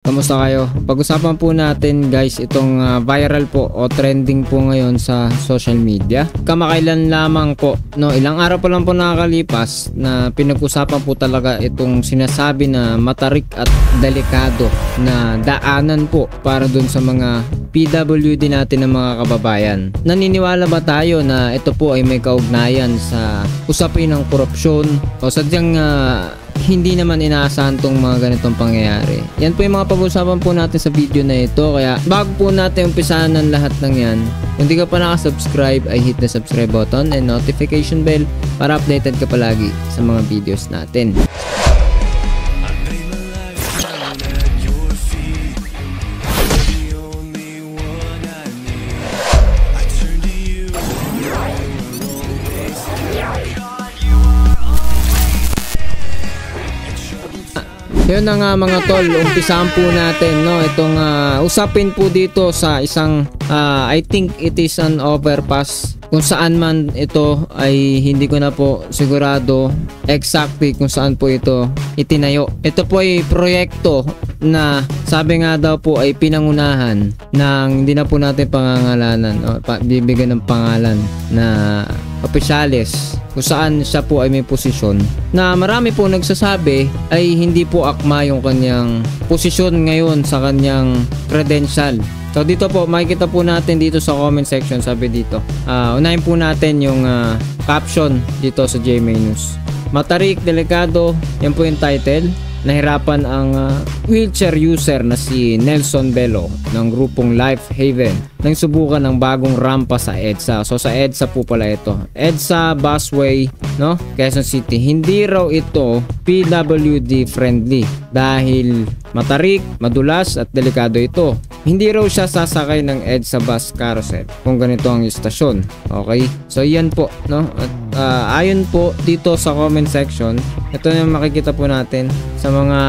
Kamusta kayo? Pag-usapan po natin guys itong viral po o trending po ngayon sa social media. Kamakailan lamang po, no, ilang araw pa lang po nakakalipas na pinag-usapan po talaga itong sinasabi na matarik at delikado na daanan po para dun sa mga PWD natin ng mga kababayan. Naniniwala ba tayo na ito po ay may kaugnayan sa usapin ng korupsyon o sadyang hindi naman inaasahan tong mga ganitong pangyayari? Yan po yung mga pag-usapan po natin sa video na ito. Kaya bago po natin umpisahan ng lahat ng yan, kung di ka pa nakasubscribe ay hit the subscribe button and notification bell para updated ka palagi sa mga videos natin. Yun na nga mga tol, umpisahan po natin, no, itong usapin po dito sa isang I think it is an overpass. Kung saan man ito ay hindi ko na po sigurado exactly kung saan po ito itinayo. Ito po ay proyekto na sabi nga daw po ay pinangunahan ng hindi na po natin pangangalanan o bibigyan ng pangalan na opisyalis kung saan siya po ay may posisyon na marami po nagsasabi ay hindi po akma yung kanyang posisyon ngayon sa kanyang credential. So dito po makikita po natin dito sa comment section, sabi dito, unahin po natin yung caption dito sa GMA News. Matarik, delikado, yan po yung title. Nahirapan ang wheelchair user na si Nelson Bello ng grupong Life Haven nang subukan ng bagong rampa sa EDSA. So sa EDSA po pala ito, EDSA Busway, no, Quezon City. Hindi raw ito PWD friendly dahil matarik, madulas at delikado ito. Hindi raw siya sasakay ng EDSA bus carousel kung ganito ang istasyon. Okay, so yan po, no. At ayon po dito sa comment section, ito yung makikita po natin sa mga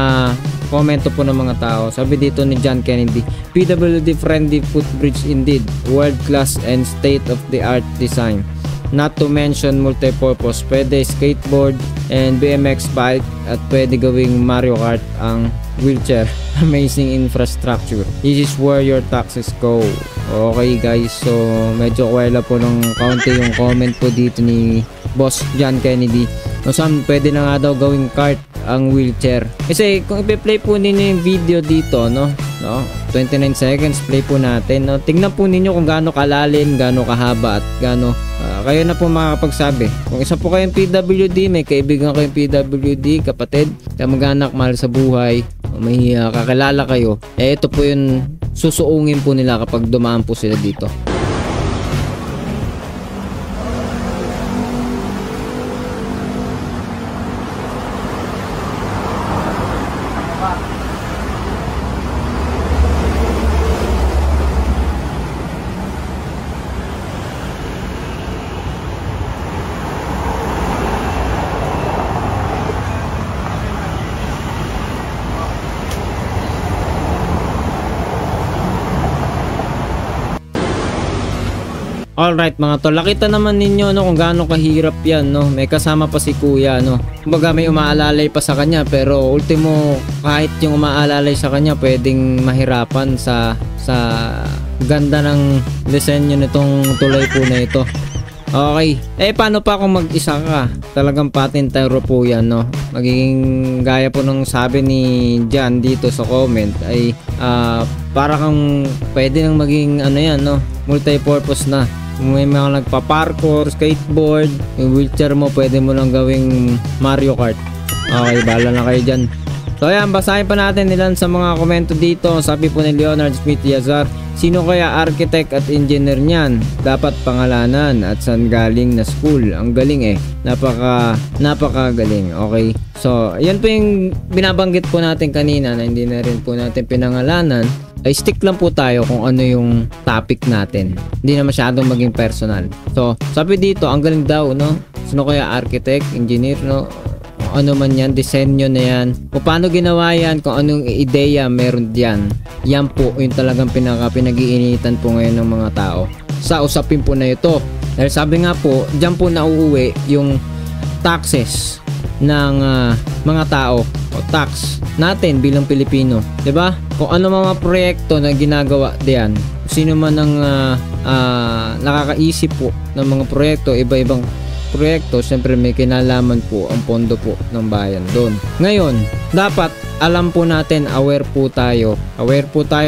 komento po ng mga tao. Sabi dito ni John Kennedy, PWD friendly footbridge indeed, world class and state of the art design, not to mention multipurpose, pwede skateboard and BMX bike at pwede gawing Mario Kart ang wheelchair. Amazing infrastructure, this is where your taxes go. Okay guys, so medyo kuwela po ng kaunti yung comment po dito ni Boss John Kennedy. No, saan pwede na nga daw gawing kart ang wheelchair. Kasi kung i-play po ninyo yung video dito, no, 29 seconds, play po natin, no. Tingnan po ninyo kung gaano kalalim, gaano kahaba at gaano kayo na po makakapagsabi. Kung isa po kayong PWD, may kaibigan kayong PWD, kapatid, kamag-anak, mahal sa buhay, may kakilala kayo, ito po yung susuungin po nila kapag dumaan po sila dito. Alright mga tol, nakita naman ninyo, no, kung gaano kahirap yan, no. May kasama pa si kuya, no. Kumbaga may umaalalay pa sa kanya, pero ultimo kahit yung umaalalay sa kanya pwedeng mahirapan sa ganda ng disenyo nitong tulay po na ito. Okay, paano pa kung mag-isa ka? Talagang patintero po yan, no. Magiging gaya po ng sabi ni Jan dito sa comment ay para kang pwede nang maging ano yan, no, multi-purpose na. Kung may mga nagpa-parkour, skateboard, yung wheelchair mo pwede mo lang gawing Mario Kart. Okay, bahala na kayo dyan. So ayan, basahin pa natin ilan sa mga komento dito. Sabi po ni Leonard Smith Yazar, sino kaya architect at engineer niyan? Dapat pangalanan at saan galing na school. Ang galing napakagaling. Okay, so yan po yung binabanggit po natin kanina na hindi na rin po natin pinangalanan. Ay stick lang po tayo kung ano yung topic natin, hindi na masyadong maging personal. So sabi dito, ang galing daw, no. Sino kaya architect, engineer, no, ano man yan, disenyo na yan, kung paano ginawa yan, kung anong ideya meron diyan. Yan po yung talagang pinag-iinitan po ngayon ng mga tao sa usapin po na ito. Dahil sabi nga po, diyan po nauuwi yung taxes ng mga tao o tax natin bilang Pilipino, 'di ba? Kung ano mga proyekto na ginagawa diyan, sino man ang nakakaisip po ng mga proyekto, iba-ibang proyekto, syempre may kinalaman po ang pondo po ng bayan doon. Ngayon, dapat alam po natin, aware po tayo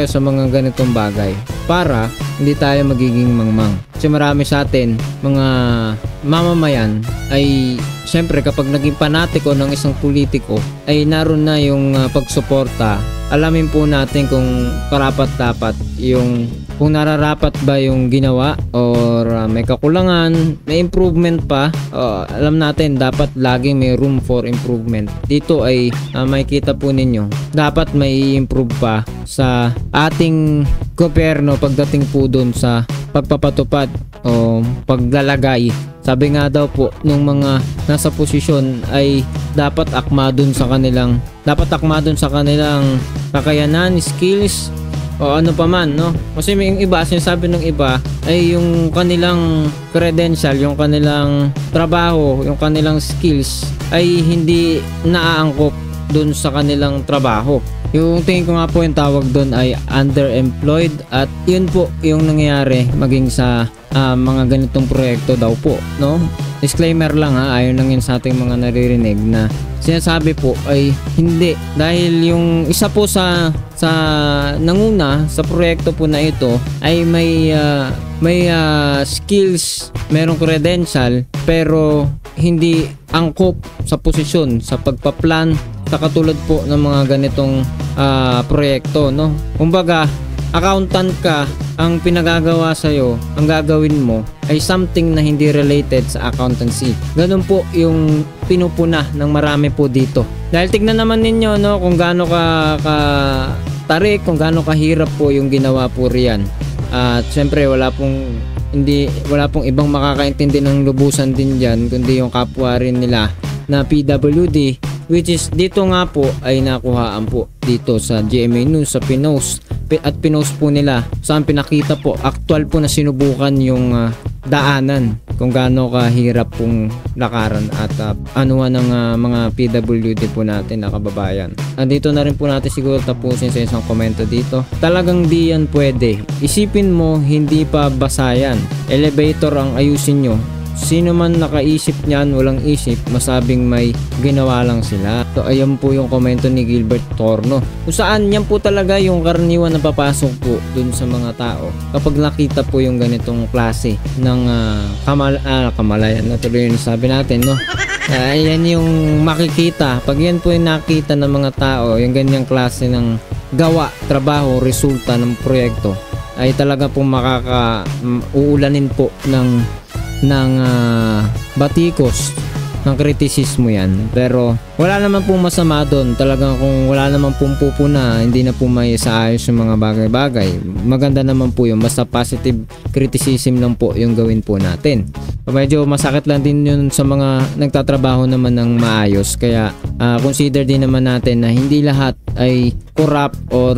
sa mga ganitong bagay para hindi tayo magiging mangmang. Kasi marami sa atin, mga mamamayan, ay syempre kapag naging panatiko ng isang politiko, ay naroon na yung pagsuporta. Alamin po natin kung karapat-dapat yung kung nararapat ba yung ginawa or may kakulangan, may improvement pa. Alam natin dapat laging may room for improvement. Dito ay makikita po ninyo, dapat may improve pa sa ating gobyerno pagdating po dun sa pagpapatupad o paglalagay. Sabi nga daw po nung mga nasa posisyon ay dapat akma dun sa kanilang kakayanan, skills, o ano pa man, no? Kasi may yung iba, sinasabi ng iba ay yung kanilang credential, yung kanilang trabaho, yung kanilang skills ay hindi naaangkop dun sa kanilang trabaho. Yung tingin ko nga po yung tawag dun ay underemployed, at yun po yung nangyayari maging sa mga ganitong proyekto daw po, no? Disclaimer lang ha, ayon lang yun sa ating mga naririnig na sinasabi po ay hindi, dahil yung isa po sa nanguna sa proyekto po na ito ay may skills, merong credential, pero hindi angkop sa posisyon sa pagpaplan sa katulad po ng mga ganitong proyekto, no? Kumbaga, accountant ka, ang pinagagawa sa'yo, ang gagawin mo ay something na hindi related sa accountancy. Ganun po yung pinupuna ng marami po dito. Dahil tignan naman ninyo, no, kung gaano ka tarik, kung gaano kahirap po yung ginawa po riyan. At syempre wala pong ibang makakaintindi ng lubusan din diyan kundi yung kapwa rin nila na PWD, which is dito nga po ay nakuhaan po dito sa GMA News, sa pinost po nila, saan pinakita po actual po na sinubukan yung daanan kung gaano kahirap pong lakaran at anuhan ng mga PWD po natin na kababayan. Dito na rin po natin siguro tapusin sa isang komento dito. Talagang di yan pwede. Isipin mo, hindi pa basayan. Elevator ang ayusin nyo. Sino man nakaisip niyan, walang isip, masabing may ginawa lang sila. So ayan po yung komento ni Gilbert Torno, kung saan yan po talaga yung karaniwan na papasok po dun sa mga tao kapag nakita po yung ganitong klase ng kamalayan na tuloy yung sabi natin, no? Ayan yung makikita, pag yan po yung nakita ng mga tao, yung ganyang klase ng gawa, trabaho, resulta ng proyekto, ay talaga pong uulanin po ng batikos ng kritisismo yan. Pero wala naman pong masama doon. Talagang kung wala naman pong pupuna, hindi na po may saayos yung mga bagay-bagay, maganda naman po yun. Basta positive criticism lang po yung gawin po natin. Medyo masakit lang din yun sa mga nagtatrabaho naman ng maayos. Kaya consider din naman natin na hindi lahat ay corrupt or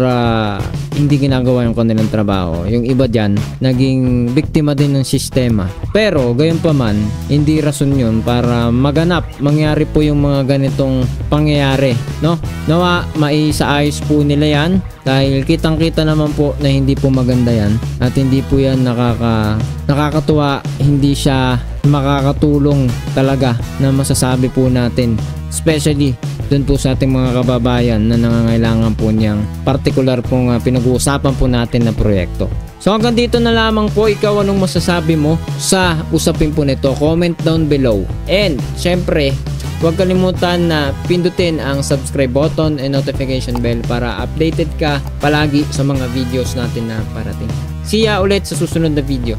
hindi ginagawa yung kanilang trabaho. Yung iba dyan, naging biktima din ng sistema. Pero gayon pa man, hindi rason yun para mangyari po yung mga ganitong pangyayari, no? Nawa maisaayos po nila yan, dahil kitang-kita naman po na hindi po maganda yan at hindi po yan nakakatuwa, hindi siya makakatulong talaga na masasabi po natin, especially dun po sa ating mga kababayan na nangangailangan po niyang particular pong pinag-uusapan po natin na proyekto. So hanggang dito na lamang po. Ikaw, anong masasabi mo sa usapin po nito? Comment down below. And syempre, huwag kalimutan na pindutin ang subscribe button and notification bell para updated ka palagi sa mga videos natin na parating. See ya ulit sa susunod na video.